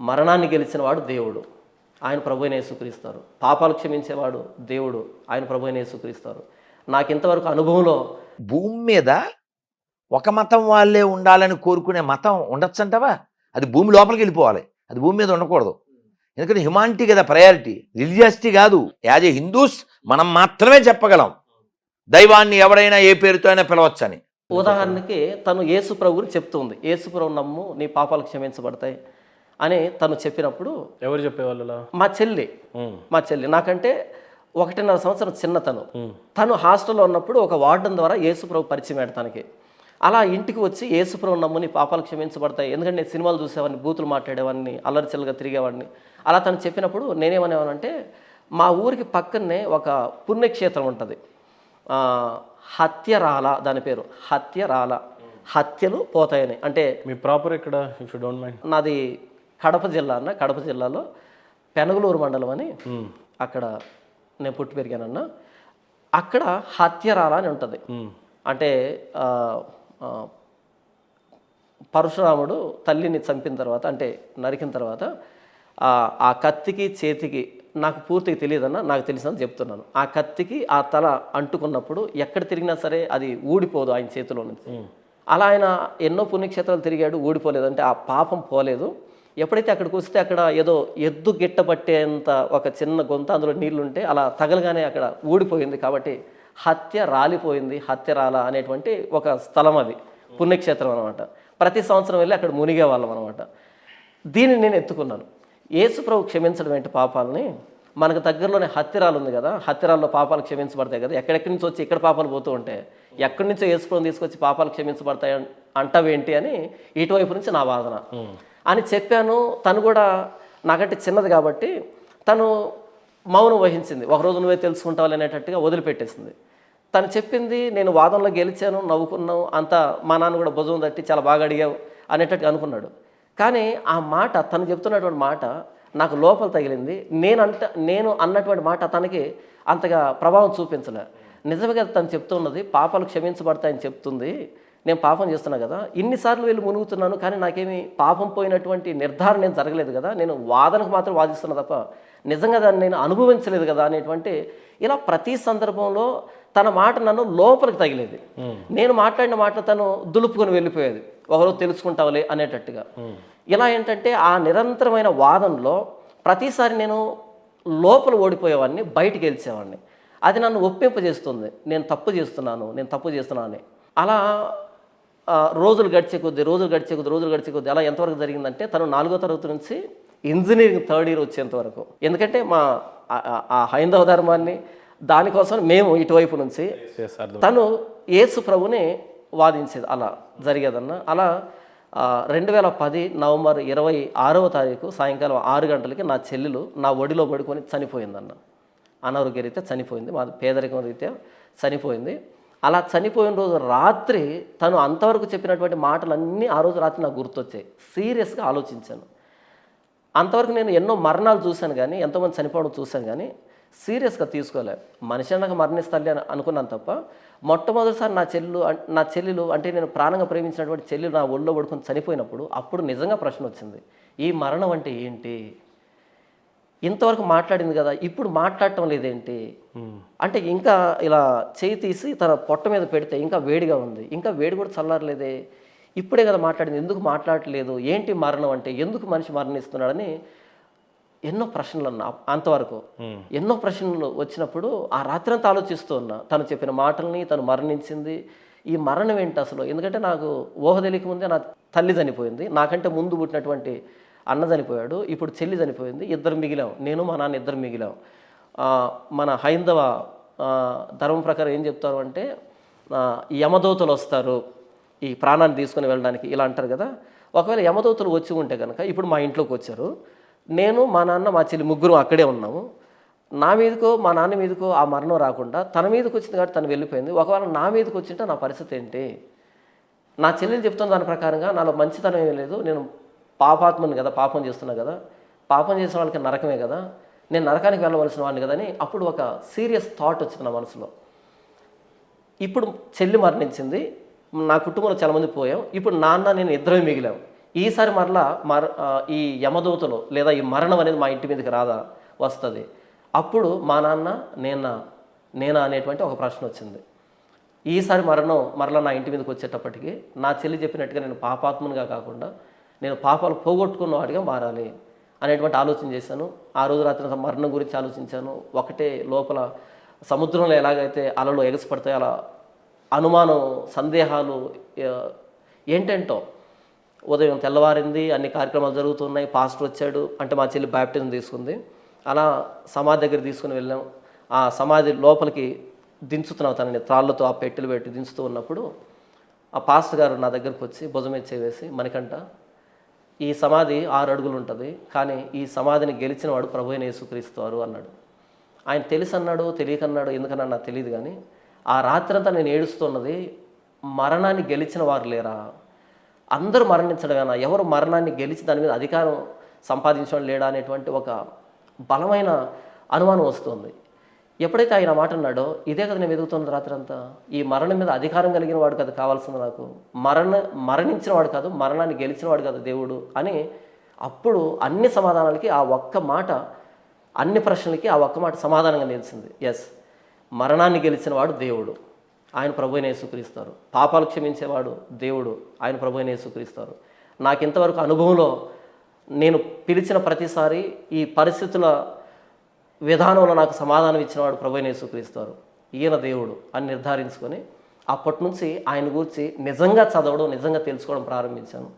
మరణాన్ని గెలిచిన వాడు దేవుడు, ఆయన ప్రభువైన యేసుక్రీస్తారు. పాపాలు క్షమించేవాడు దేవుడు, ఆయన ప్రభువైన యేసుక్రీస్తారు. నాకు ఇంతవరకు అనుభవంలో భూమి మీద ఒక మతం వాళ్ళే ఉండాలని కోరుకునే మతం ఉండొచ్చంటావా? అది భూమి లోపలికి వెళ్ళిపోవాలి, అది భూమి మీద ఉండకూడదు. ఎందుకంటే హ్యుమానిటీ కదా ప్రయారిటీ, రిలీజియాసిటీ కాదు. యాజ్ ఏ హిందూస్ మనం మాత్రమే చెప్పగలం దైవాన్ని ఎవరైనా ఏ పేరుతో అయినా పిలవచ్చని. ఉదాహరణకి తను యేసు ప్రభువుని చెప్తుంది, యేసు ప్రభు నమ్ము నీ పాపాలు క్షమించబడతాయి అని తను చెప్పినప్పుడు ఎవరు చెప్పేవాళ్ళు? మా చెల్లి నాకంటే 1.5 సంవత్సరం చిన్న తను హాస్టల్లో ఉన్నప్పుడు ఒక వార్డెన్ ద్వారా యేసు ప్రభు పరిచయం అయ్యాడు తనకి. అలా ఇంటికి వచ్చి యేసు ప్రభు నమ్ము నీ పాపాలు క్షమించబడతాయి, ఎందుకంటే నేను సినిమాలు చూసేవాడిని, బూతులు మాట్లాడేవాడిని, అల్లరిచిల్లగా తిరిగేవాడిని. అలా తను చెప్పినప్పుడు నేనేమనేవానంటే, మా ఊరికి పక్కనే ఒక పుణ్యక్షేత్రం ఉంటుంది, హత్యరాల, దాని పేరు హత్యరాల, హత్యలు పోతాయని. అంటే మీ ప్రాపర్ ఎక్కడ, ఇఫ్ యూ డోంట్ మైండ్? నాది కడప జిల్లాలో పెనగలూరు మండలం అని, అక్కడ నేను పుట్టి పెరిగానన్నా. అక్కడ హత్యరాల అని ఉంటుంది. అంటే పరశురాముడు తల్లిని చంపిన తర్వాత, అంటే నరికిన తర్వాత ఆ కత్తికి చేతికి, నాకు పూర్తిగా తెలియదన్నా, నాకు తెలిసినది చెప్తున్నాను, ఆ కత్తికి ఆ తల అంటుకున్నప్పుడు ఎక్కడ తిరిగినా సరే అది ఊడిపోదు ఆయన చేతిలో నుంచి. అలా ఆయన ఎన్నో పుణ్యక్షేత్రాలు తిరిగాడు, ఊడిపోలేదంటే ఆ పాపం పోలేదు. ఎప్పుడైతే అక్కడికి వస్తే అక్కడ ఏదో ఎద్దు గిట్ట పట్టేంత ఒక చిన్న గొంత, అందులో నీళ్లుంటే అలా తగలగానే అక్కడ ఊడిపోయింది. కాబట్టి హత్య రాలిపోయింది, హత్యరాల అనేటువంటి ఒక స్థలం, అది పుణ్యక్షేత్రం అనమాట. ప్రతి సంవత్సరం వెళ్ళి అక్కడ మునిగేవాళ్ళం అనమాట. దీన్ని నేను ఎత్తుకున్నాను. యేసు ప్రభు క్షమించడం ఏంటి పాపాలని, మనకు దగ్గరలోనే హత్యరాలు ఉంది కదా, హత్యరాల్లో పాపాలు క్షమించబడతాయి కదా, ఎక్కడెక్కడి నుంచి వచ్చి ఇక్కడ పాపాలు పోతూ ఉంటే ఎక్కడి నుంచో యేసు ప్రభుని తీసుకొచ్చి పాపాలు క్షమించబడతాయి అంటావేంటి అని ఇటువైపు నుంచి నా వాదన అని చెప్పాను. తను కూడా నాకంటే చిన్నది కాబట్టి తను మౌనం వహించింది. ఒకరోజు నువ్వే తెలుసుకుంటావు అనేటట్టుగా వదిలిపెట్టేసింది. తను చెప్పింది, నేను వాదనలో గెలిచాను, నవ్వుకున్నావు, అంతా మా నాన్న కూడా భుజం తట్టి చాలా బాగా అడిగావు అనేటట్టుగా అనుకున్నాడు. కానీ ఆ మాట, తను చెప్తున్నటువంటి మాట నాకు లోపల తగిలింది. నేను అన్నటువంటి మాట తనకి అంతగా ప్రభావం చూపించలే. నిజంగా తను చెప్తున్నది పాపాలు క్షమించబడతాయని చెప్తుంది. నేను పాపం చేస్తున్నా కదా, ఇన్నిసార్లు వెళ్ళి మునుగుతున్నాను, కానీ నాకేమి పాపం పోయినటువంటి నిర్ధారణ ఏం జరగలేదు కదా, నేను వాదనకు మాత్రం వాదిస్తున్నా తప్ప నిజంగా దాన్ని నేను అనుభవించలేదు కదా అనేటువంటి, ఇలా ప్రతి సందర్భంలో తన మాట నన్ను లోపలికి తగిలేది. నేను మాట్లాడిన మాట తను దులుపుకొని వెళ్ళిపోయేది, ఒకరోజు తెలుసుకుంటావులే అనేటట్టుగా. ఇలా ఏంటంటే ఆ నిరంతరమైన వాదనలో ప్రతిసారి నేను లోపల ఓడిపోయేవాడిని, బయటికి గెలిచేవాడిని. అది నన్ను ఒప్పింపజేస్తుంది, నేను తప్పు చేస్తున్నాను అని. అలా రోజులు గడిచే కొద్ది అలా ఎంతవరకు జరిగిందంటే, తను 4వ తరగతి నుంచి ఇంజనీరింగ్ 3rd ఇయర్ వచ్చేంత వరకు. ఎందుకంటే మా ఆ హైందవ ధర్మాన్ని దానికోసం మేము ఇటువైపు నుంచి, తను యేసు ప్రభుని వాదించేది. అలా జరిగేదన్న. అలా 2010 నవంబర్ 26వ తారీఖు సాయంకాలం 6 గంటలకి నా చెల్లెలు నా ఒడిలో పడుకొని చనిపోయిందన్న. అనారోగ్య రీత్యా చనిపోయింది, మాది పేదరికం రీత్యా చనిపోయింది. అలా చనిపోయిన రోజు రాత్రి తను అంతవరకు చెప్పినటువంటి మాటలన్నీ ఆ రోజు రాత్రి నాకు గుర్తొచ్చాయి. సీరియస్గా ఆలోచించాను. అంతవరకు నేను ఎన్నో మరణాలు చూశాను కానీ, ఎంతోమంది చనిపోవడం చూశాను కానీ సీరియస్గా తీసుకోలే. మనిషి అన్నాక మరణిస్తాలి అని అనుకున్నాను తప్ప, మొట్టమొదటిసారి నా చెల్లెలు అంటే నేను ప్రాణంగా ప్రేమించినటువంటి చెల్లెలు నా ఒళ్ళో పడుకొని చనిపోయినప్పుడు అప్పుడు నిజంగా ప్రశ్న వచ్చింది, ఈ మరణం అంటే ఏంటి? ఇంతవరకు మాట్లాడింది కదా, ఇప్పుడు మాట్లాడటం లేదేంటి అంటే, ఇంకా ఇలా చేయి తీసి తన పొట్ట మీద పెడితే ఇంకా వేడిగా ఉంది, ఇంకా వేడి కూడా చల్లారలేదే, ఇప్పుడే కదా మాట్లాడింది, ఎందుకు మాట్లాడట్లేదు, ఏంటి మరణం అంటే, ఎందుకు మనిషి మరణిస్తున్నాడని ఎన్నో ప్రశ్నలు అన్నా. అంతవరకు ఎన్నో ప్రశ్నలు వచ్చినప్పుడు ఆ రాత్రి అంతా ఆలోచిస్తూ ఉన్నా, తను చెప్పిన మాటల్ని, తను మరణించింది, ఈ మరణం ఏంటి అసలు. ఎందుకంటే నాకు ఊహ తెలియకముందే నా తల్లి చనిపోయింది, నాకంటే ముందు పుట్టినటువంటి అన్న చనిపోయాడు, ఇప్పుడు చెల్లి చనిపోయింది, ఇద్దరు మిగిలాం, నేను మా నాన్న ఇద్దరు మిగిలాం. మన హైందవ ధర్మం ప్రకారం ఏం చెప్తారు అంటే, యమదూతలు వస్తారు ఈ ప్రాణాన్ని తీసుకుని వెళ్ళడానికి, ఇలా అంటారు కదా. ఒకవేళ యమదూతలు వచ్చి ఉంటే కనుక ఇప్పుడు మా ఇంట్లోకి వచ్చారు, నేను మా నాన్న మా చెల్లి ముగ్గురు అక్కడే ఉన్నాము, నా మీదకో మా నాన్న మీదకో ఆ మరణం రాకుండా తన మీదకి వచ్చింది కాబట్టి తను వెళ్ళిపోయింది. ఒకవేళ నా మీదకి వచ్చింటే నా పరిస్థితి ఏంటి? నా చెల్లెలు చెప్తున్న దాని ప్రకారంగా నాలో మంచితనం ఏం లేదు, నేను పాపాత్మని కదా, పాపం చేస్తున్నా కదా, పాపం చేసిన వాళ్ళకి నరకమే కదా, నేను నరకానికి వెళ్ళవలసిన వాడిని కదా అని అప్పుడు ఒక సీరియస్ థాట్ వచ్చింది నా మనసులో. ఇప్పుడు చెల్లి మరణించింది, నా కుటుంబంలో చాలామంది పోయాం, ఇప్పుడు నాన్న నేను ఇద్దరమే మిగిలాం, ఈసారి మరలా ఈ యమదూతలు లేదా ఈ మరణం అనేది మా ఇంటి మీదకి రాదా, వస్తుంది. అప్పుడు మా నాన్న నేనా అనేటువంటి ఒక ప్రశ్న వచ్చింది. ఈసారి మరణం మరలా నా ఇంటి మీదకి వచ్చేటప్పటికి నా చెల్లి చెప్పినట్టుగా నేను పాపాత్మునిగా కాకుండా నేను పాపాలు పోగొట్టుకున్న వాడిగా మారాలి అనేటువంటి ఆలోచన చేశాను. ఆ రోజు రాత్రి మరణం గురించి ఆలోచించాను. ఒకటే లోపల సముద్రంలో ఎలాగైతే అలలు ఎగసిపడతాయో అలా అనుమానం, సందేహాలు, ఏంటంటో. ఉదయం తెల్లవారింది, అన్ని కార్యక్రమాలు జరుగుతున్నాయి, పాస్టర్ వచ్చాడు, అంటే మా చెల్లి బ్యాప్టిజం తీసుకుంది. అలా సమాధి దగ్గర తీసుకుని వెళ్ళాం. ఆ సమాధి లోపలికి దించుతున్నాం తనని, త్రాళ్ళతో ఆ పెట్టెలు పెట్టి దించుతూ ఉన్నప్పుడు ఆ పాస్టర్ గారు నా దగ్గరకు వచ్చి భుజం మీద చేసి, మణికంఠ, ఈ సమాధి 6 అడుగులు ఉంటుంది, కానీ ఈ సమాధిని గెలిచిన వాడు ప్రభువైన యేసుక్రీస్తు వారు అన్నాడు. ఆయన తెలిసి అన్నాడు, తెలియకన్నాడు, ఎందుకన్నా నాకు తెలియదు, కానీ ఆ రాత్రంతా నేను ఏడుస్తున్నది, మరణాన్ని గెలిచిన వారు లేరా, అందరూ మరణించడమేనా, ఎవరు మరణాన్ని గెలిచి దాని మీద అధికారం సంపాదించడం లేడా అనేటువంటి ఒక బలమైన అనుమానం వస్తుంది. ఎప్పుడైతే ఆయన మాట అన్నాడో, ఇదే కదా నేను వెతుకుతున్నది రాత్రంతా, ఈ మరణం మీద అధికారం కలిగిన వాడు కదా కావాల్సింది నాకు, మరణించిన వాడు కాదు, మరణాన్ని గెలిచిన వాడు కదా దేవుడు అని. అప్పుడు అన్ని సమాధానాలకి ఆ ఒక్క మాట, అన్ని ప్రశ్నలకి ఆ ఒక్క మాట సమాధానంగా నిలిచింది. ఎస్, మరణాన్ని గెలిచిన వాడు దేవుడు, ఆయన ప్రభువైన యేసుక్రీస్తారు. పాపాలు క్షమించేవాడు దేవుడు, ఆయన ప్రభువైన యేసుక్రీస్తారు. నాకు ఇంతవరకు అనుభవంలో నేను పిలిచిన ప్రతిసారి ఈ పరిస్థితుల విధానంలో నాకు సమాధానం ఇచ్చినవాడు ప్రభువైన యేసుక్రీస్తారు, ఈయన దేవుడు అని నిర్ధారించుకొని అప్పటి నుంచి ఆయన గురించి నిజంగా చదవడం, నిజంగా తెలుసుకోవడం ప్రారంభించాను.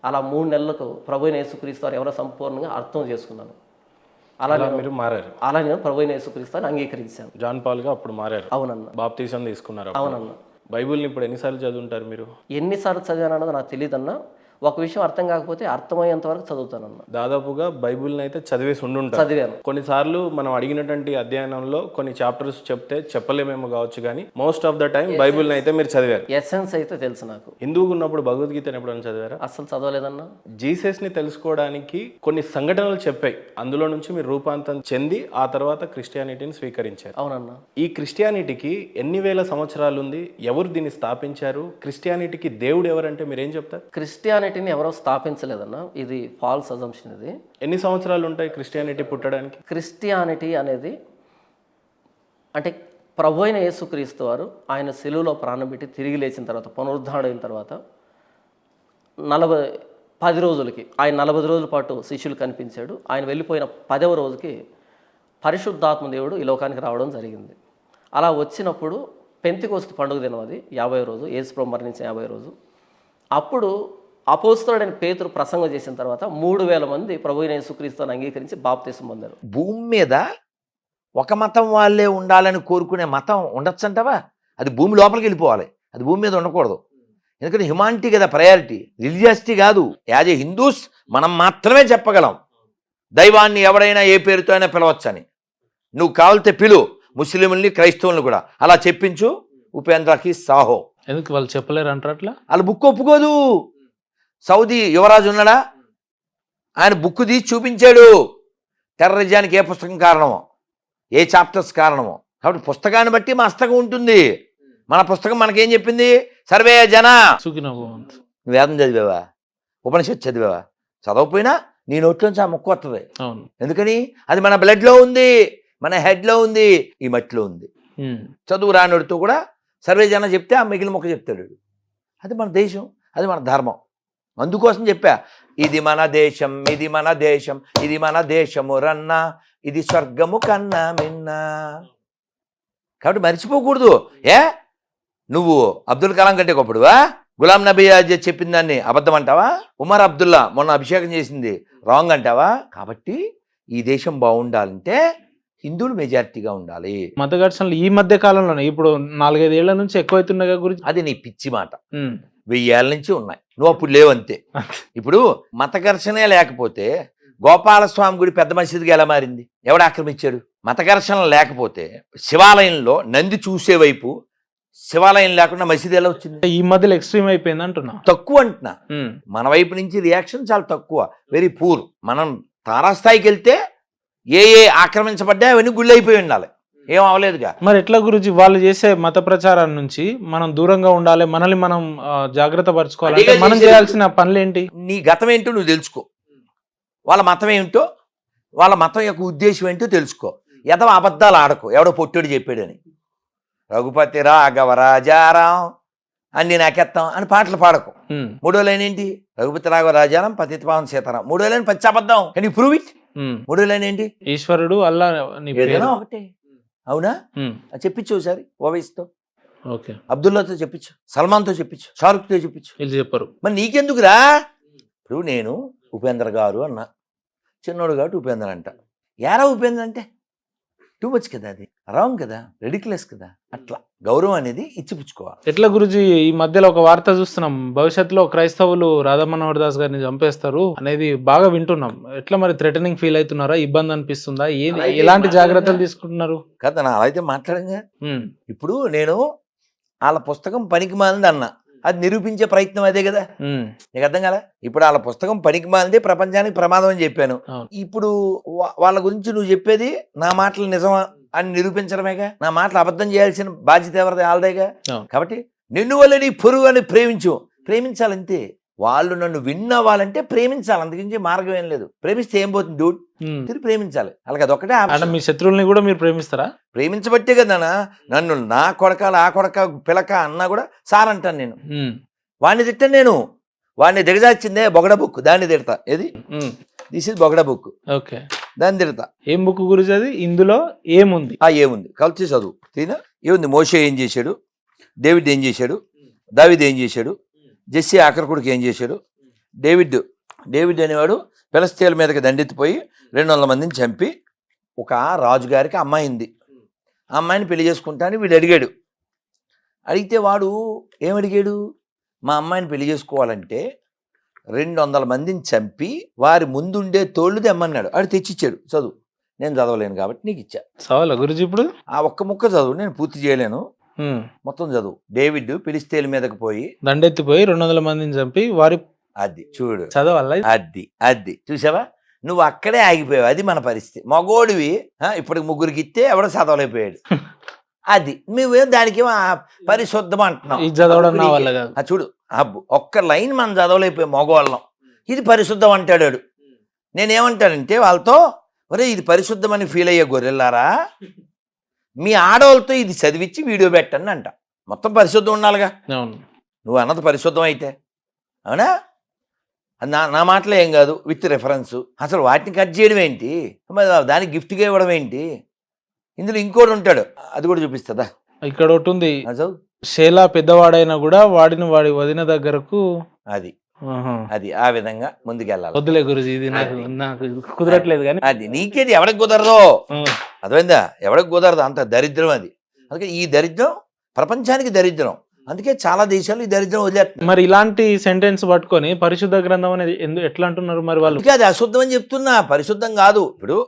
అలా 3 నెలలకు ప్రభువైన యేసుక్రీస్తారు ఎవరో సంపూర్ణంగా అర్థం చేసుకున్నాను. అలా మీరు మారారు. అలా నేను ప్రభువైన యేసుక్రీస్తుని అంగీకరించాను. జాన్ పాల్గా అప్పుడు మారారు. అవునన్న. బాప్తీసం తీసుకున్నారు. అవునన్న. బైబిల్ని ఇప్పుడు ఎన్నిసార్లు చదువుంటారు మీరు? ఎన్నిసార్లు చదివాను అన్నది నాకు తెలియదన్నా. ఒక విషయం అర్థం కాకపోతే అర్థమయ్యేంత వరకు చదువుతానన్న. దాదాపుగా బైబిల్ని అయితే చదివేసి ఉండుంటారు. చదివాను. కొన్నిసార్లు మనం అడిగినటువంటి అధ్యయనంలో కొన్ని చాప్టర్స్ చెప్తే చెప్పలేమేమో కావచ్చు, కానీ మోస్ట్ ఆఫ్ ద టైం బైబిల్ని అయితే మీరు చదివారు. ఎసెన్స్ అయితే తెలుసు నాకు. హిందువుగా ఉన్నప్పుడు భగవద్గీతను ఎప్పుడైనా చదివారా? అస్సలు చదవలేదన్నా. జీసస్ని తెలుసుకోవడానికి కొన్ని సంఘటనలు చెప్పాయి, అందులో నుంచి మీరు రూపాంతరం చెంది ఆ తర్వాత క్రిస్టియానిటీని స్వీకరించారు. అవునన్నా. ఈ క్రిస్టియానిటీకి ఎన్ని వేల సంవత్సరాలు ఉంది? ఎవరు దీన్ని స్థాపించారు? క్రిస్టియానిటీకి దేవుడు ఎవరంటే మీరేం చెప్తారు? క్రిస్టియానిటీని ఎవరో స్థాపించలేదన్న, ఇది ఫాల్స్ అజంప్షన్. ఇది ఎన్ని సంవత్సరాలు ఉంటాయి క్రిస్టియానిటీ పుట్టడానికి? క్రిస్టియానిటీ అనేది అంటే ప్రభువైన యేసుక్రీస్తు వారు ఆయన శిలువలో ప్రాణం పెట్టి తిరిగి లేచిన తర్వాత, పునరుద్ధరణ అయిన తర్వాత 10 రోజులకి, ఆయన 40 రోజుల పాటు శిష్యులు కనిపించాడు. ఆయన వెళ్ళిపోయిన 10వ రోజుకి పరిశుద్ధాత్మ దేవుడు ఈ లోకానికి రావడం జరిగింది. అలా వచ్చినప్పుడు పెంతెకోస్తు పండుగ దినం, అది 50వ రోజు, యేసుప్రభు మరణించిన 50వ రోజు. అప్పుడు అపోస్తలుడైన పేతురు ప్రసంగం చేసిన తర్వాత 3000 మంది ప్రభువైన యేసుక్రీస్తుని అంగీకరించి బాప్తిసం పొందారు. భూమి మీద ఒక మతం వాళ్ళే ఉండాలని కోరుకునే మతం ఉండొచ్చంటావా? అది భూమి లోపలికి వెళ్ళిపోవాలి, అది భూమి మీద ఉండకూడదు. ఎందుకంటే హ్యుమానిటీ కదా ప్రయారిటీ, రిలీజియాసిటీ కాదు. యాజ్ ఏ హిందూస్ మనం మాత్రమే చెప్పగలం దైవాన్ని ఎవడైనా ఏ పేరుతో అయినా పిలవచ్చని. నువ్వు కావాలితే పిలు ముస్లింల్ని, క్రైస్తవుల్ని కూడా. అలా చెప్పించు ఉపేంద్రకి సాహో. ఎందుకు వాళ్ళు చెప్పలేరు అంటారు అట్లా? వాళ్ళు బుక్ ఒప్పుకోదు. సౌదీ యువరాజు ఉన్నాడా, ఆయన బుక్ తీసి చూపించాడు టెర్రరిజానికి ఏ పుస్తకం కారణమో, ఏ చాప్టర్స్ కారణమో. కాబట్టి పుస్తకాన్ని బట్టి మా హస్తకం ఉంటుంది. మన పుస్తకం మనకేం చెప్పింది? సర్వే జన సుఖినో భవంతు. వేదం చదివావా? ఉపనిషత్తు చదివావా? చదవకపోయినా నీ నోట్లోంచి ఆ ముక్క వస్తుంది. అవును. ఎందుకని? అది మన బ్లడ్లో ఉంది, మన హెడ్లో ఉంది, ఈ మట్టిలో ఉంది. చదువు రానోడితో కూడా సర్వే జన చెప్తే ఆ మిగిలిన మొక్క చెప్తాడు. అది మన దేశం, అది మన ధర్మం. అందుకోసం చెప్పా, ఇది మన దేశం, ఇది మన దేశం, ఇది మన దేశము రన్నా, ఇది స్వర్గము కన్నా మిన్నా. కాబట్టి మర్చిపోకూడదు. నువ్వు అబ్దుల్ కలాం కంటే గొప్పడువా? గులాం నబీ ఆజాద్ చెప్పిన దాన్ని అబద్ధం అంటావా? ఉమర్ అబ్దుల్లా మొన్న అభిషేకం చేసింది రాంగ్ అంటావా? కాబట్టి ఈ దేశం బాగుండాలంటే హిందువులు మెజారిటీగా ఉండాలి. మత ఘర్షణలు ఈ మధ్య కాలంలోనే, ఇప్పుడు 4-5 ఏళ్ల నుంచి ఎక్కువైతున్న గురించి. అది నీ పిచ్చి మాట. 1000 ఏళ్ళ నుంచి ఉన్నాయి, నువ్వు అప్పుడు లేవంతే. ఇప్పుడు మత ఘర్షణే లేకపోతే గోపాలస్వామి గుడి పెద్ద మసీదుగా ఎలా మారింది? ఎవడు ఆక్రమించాడు? మత ఘర్షణ లేకపోతే శివాలయంలో నంది చూసే వైపు శివాలయం లేకుండా మసీదు ఎలా వచ్చింది? ఈ మధ్యలో ఎక్స్ట్రీమ్ అయిపోయింది అంటున్నా. తక్కువ అంటున్నా. మన వైపు నుంచి రియాక్షన్ చాలా తక్కువ, వెరీ పూర్. మనం తారాస్థాయికి వెళ్తే ఏ ఆక్రమించబడ్డా అవన్నీ గుళ్ళు అయిపోయి ఉండాలి. ఏం అవలేదుగా. మరి ఎట్లా గురుజీ వాళ్ళు చేసే మత ప్రచారం నుంచి మనం దూరంగా ఉండాలి, మనల్ని మనం జాగ్రత్త పరచుకోవాలి, అడిగే మనం చేసేది. చేయాల్సిన పనులు ఏంటి? నీ గతం ఏంటో నువ్వు తెలుసుకో, వాళ్ళ మతం ఏమిటో, వాళ్ళ మతం యొక్క ఉద్దేశం ఏంటో తెలుసుకో. ఎదవ అబద్ధాలు ఆడకు, ఎవడో పొట్టుడు చెప్పాడని. రఘుపతి రాఘవ రాజారాం అన్ని నాకెత్తాం అని పాటలు పాడకు. ఉమ్, మూడో లైన్ ఏంటి? రఘుపతి రాఘవ రాజారాం పతిత పావన సీతారాం. మూడో లైన్ పచ్చి అబద్ధం. కానీ ప్రూవ్ ఇట్. ఉమ్. మూడో లైన్ ఏంటి? ఈశ్వరుడు అల్లా నీ పేరు. ఏదైనా ఒకటే. అవునా? ఉమ్, అది చెప్పించు ఒకసారి. ఓవైస్తో, ఓకే, అబ్దుల్లాతో చెప్పించు, సల్మాన్తో చెప్పించు, షారుఖ్తో చెప్పించు. వీళ్ళు చెప్పరు. మరి నీకెందుకురా? ఇప్పుడు నేను ఉపేంద్ర గారు అన్నా, చిన్నోడు కాబట్టి ఉపేంద్ర అంట. యారా ఉపేంద్ర అంటే టూ మచ్ కదా, అది రాంగ్ కదా, రెడిక్యులస్ కదా. అట్లా గౌరవం అనేది ఇచ్చిపుచ్చుకోవాలి. ఎట్లా గురుజీ ఈ మధ్యలో ఒక వార్త చూస్తున్నాం, భవిష్యత్తులో క్రైస్తవులు రాధా మనోహర్ దాస్ గారిని చంపేస్తారు అనేది బాగా వింటున్నాం. ఎట్లా మరి థ్రెటనింగ్ ఫీల్ అవుతున్నారా? ఇబ్బంది అనిపిస్తుందా? ఎలాంటి జాగ్రత్తలు తీసుకుంటున్నారు? కదా, నా అలా అయితే మాట్లాడంగా. ఉమ్, ఇప్పుడు నేను వాళ్ళ పుస్తకం పనికి మాలింది అన్నా, అది నిరూపించే ప్రయత్నం అదే కదా. ఉమ్, నీకు అర్థం కదా? ఇప్పుడు వాళ్ళ పుస్తకం పనికి మాలింది, ప్రపంచానికి ప్రమాదం అని చెప్పాను. అవును. ఇప్పుడు వాళ్ళ గురించి నువ్వు చెప్పేది నా మాటలు నిజమా అని నిరూపించడమేగా. నా మాటలు అబద్ధం చేయాల్సిన బాధ్యత ఎవరిది? వాళ్ళదేగా. అవును. కాబట్టి నిన్ను వల్ల నీ పొరుగు అని ప్రేమించాలంతే. వాళ్ళు నన్ను విన్నవాలంటే ప్రేమించాలి, అందుగురించి మార్గం ఏం లేదు. ప్రేమిస్తే ఏం పోతుంది డూడ్? ఉమ్. తిరిగి ప్రేమించాలి. అలాగే అదొక్కటే అంటే ఆప్షన్. మీ శత్రువుల్ని కూడా మీరు ప్రేమిస్తారా? ప్రేమించబట్టే కదా నన్ను నా కొడక, ఆ కొడక, పిలక అన్నా కూడా సార్ అంటాను నేను. ఉమ్, వాడిని తిట్టాను నేను. వాడిని దిగజార్చిందే బొగడ బుక్, దాన్ని తిడతా. ఏది? ఉమ్, దిస్ ఇస్ బొగడ బుక్, ఓకే. దాన్ని తిడతా. ఏం బుక్ గురుజీ అది? ఇందులో ఏముంది? ఏముంది కలిసి చదువు తీనా. ఏముంది? మోషే ఏం చేశాడు, డేవిడ్ ఏం చేశాడు, దావీద్ ఏం చేశాడు, జెస్సీ ఆఖరి కొడుకు ఏం చేశాడు. డేవిడ్ అనేవాడు ఫిలిష్తీయుల మీదకి దండెత్తిపోయి 200 మందిని చంపి, ఒక రాజుగారికి అమ్మాయి ఉంది, ఆ అమ్మాయిని పెళ్లి చేసుకుంటానని వీడు అడిగాడు. అడిగితే వాడు ఏమడిగాడు? మా అమ్మాయిని పెళ్లి చేసుకోవాలంటే 200 మందిని చంపి వారి ముందుండే తోళ్ళు తెమ్మన్నాడు. ఆడు తెచ్చిచ్చాడు. చదువు. నేను చదవలేను కాబట్టి నీకు ఇచ్చా. సవాలా గురుజీ ఇప్పుడు? ఆ ఒక్క ముక్క చదువు, నేను పూర్తి చేయలేను, ఉమ్, మొత్తం చదువు. డేవిడ్ ఫిలిష్తీయుల మీదకి పోయి దండెత్తిపోయి 200 మందిని చంపి వారి అది చూడు, చదవాలా? అది చూసావా? నువ్వు అక్కడే ఆగిపోయావు. అది మన పరిస్థితి. మగోడివి ఇప్పటికి 3 ఇస్తే ఎవడో చదవలేకపోయాడు. అది నువ్వేం దానికి పరిశుద్ధం అంటున్నావు. ఇది చదవడం నా వల్ల కాదు. చూడు, ఒక్క లైన్ మనం చదవలేకపోయాం మగవాళ్ళం. ఇది పరిశుద్ధం అంటాడు. నేనేమంటానంటే వాళ్ళతో, ఒరే ఇది పరిశుద్ధం అని ఫీల్ అయ్యే గొర్రెల్లారా, మీ ఆడవాళ్ళతో ఇది చదివించి వీడియో పెట్టండి అంట. మొత్తం పరిశుద్ధం ఉండాలిగా. అవును. నువ్వు అన్నది పరిశుద్ధం అయితే, అవునా? నా మాటలో ఏం కాదు, విత్ రెఫరెన్స్. అసలు వాటిని కట్ చేయడం ఏంటి, మరి దానికి గిఫ్ట్గా ఇవ్వడం ఏంటి? ఇందులో ఇంకోటి ఉంటాడు, అది కూడా చూపిస్తుందా? ఇక్కడ ఒకటి ఉంది, చదువు. షేలా పెద్దవాడైనా కూడా వాడిని వాడి వదిన దగ్గరకు. అది ఆహా. అది ఆ విధంగా ముందుకెళ్ళాలి. వద్దులే గురుజీ, ఇది నాకు కుదరట్లేదు కానీ. అది నీకేది ఎవరికి కుదరదో, అర్థమైందా? ఎవరికి కుదరదు, అంత దరిద్రం అది. అందుకే ఈ దరిద్రం ప్రపంచానికి దరిద్రం. అందుకే చాలా దేశాలు ఈ దరిద్రం వదిలేస్తున్నారు. మరి ఇలాంటి సెంటెన్స్ పట్టుకొని పరిశుద్ధ గ్రంథం అనేది ఎట్లా అంటున్నారు మరి వాళ్ళు? అందుకే అది అశుద్ధం అని చెప్తున్నా, పరిశుద్ధం కాదు. ఇప్పుడు